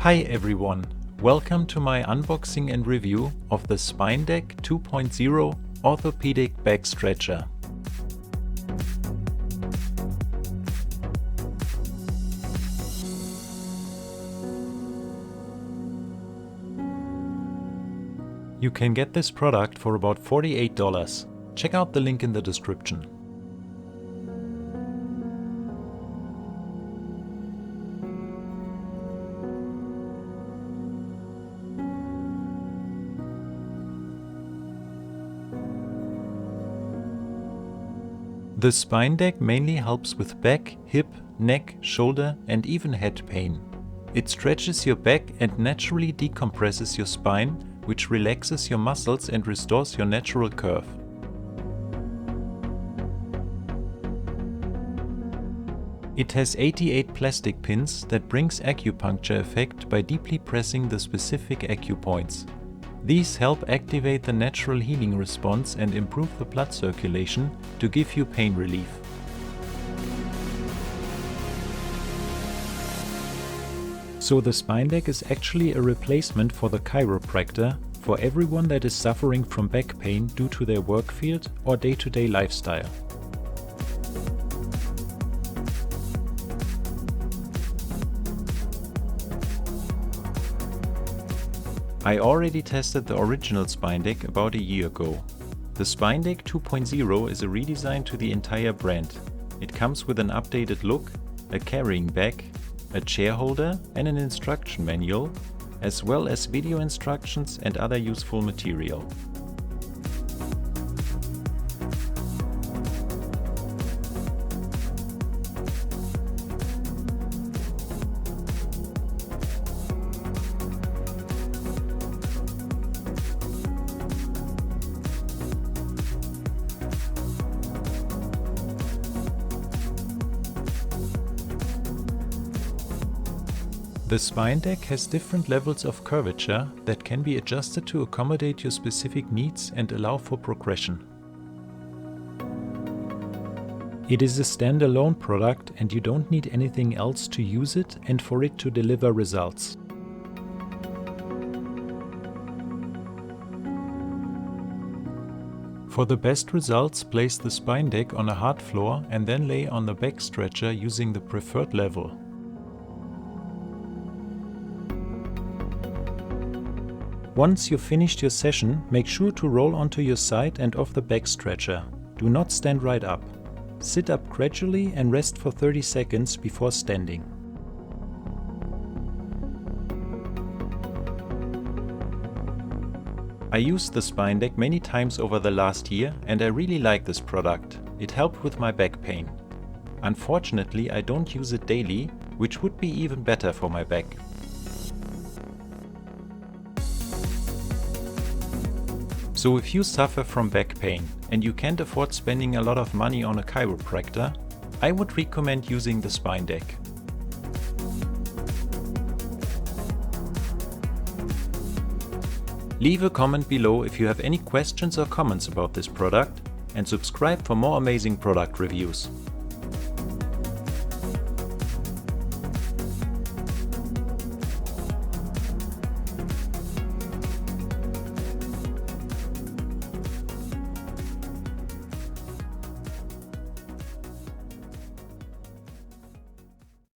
Hi everyone, welcome to my unboxing and review of the SpineDeck 2.0 Orthopaedic Back Stretcher. You can get this product for about $48. Check out the link in the description. The SpineDeck mainly helps with back, hip, neck, shoulder and even head pain. It stretches your back and naturally decompresses your spine, which relaxes your muscles and restores your natural curve. It has 88 plastic pins that brings acupuncture effect by deeply pressing the specific acupoints. These help activate the natural healing response and improve the blood circulation to give you pain relief. So the SpineDeck is actually a replacement for the chiropractor for everyone that is suffering from back pain due to their work field or day-to-day lifestyle. I already tested the original SpineDeck about a year ago. The SpineDeck 2.0 is a redesign to the entire brand. It comes with an updated look, a carrying bag, a chair holder and an instruction manual, as well as video instructions and other useful material. The SpineDeck has different levels of curvature that can be adjusted to accommodate your specific needs and allow for progression. It is a standalone product and you don't need anything else to use it and for it to deliver results. For the best results, place the SpineDeck on a hard floor and then lay on the back stretcher using the preferred level. Once you've finished your session, make sure to roll onto your side and off the back stretcher. Do not stand right up. Sit up gradually and rest for 30 seconds before standing. I used the SpineDeck many times over the last year and I really like this product. It helped with my back pain. Unfortunately, I don't use it daily, which would be even better for my back. So if you suffer from back pain and you can't afford spending a lot of money on a chiropractor, I would recommend using the SpineDeck. Leave a comment below if you have any questions or comments about this product and subscribe for more amazing product reviews.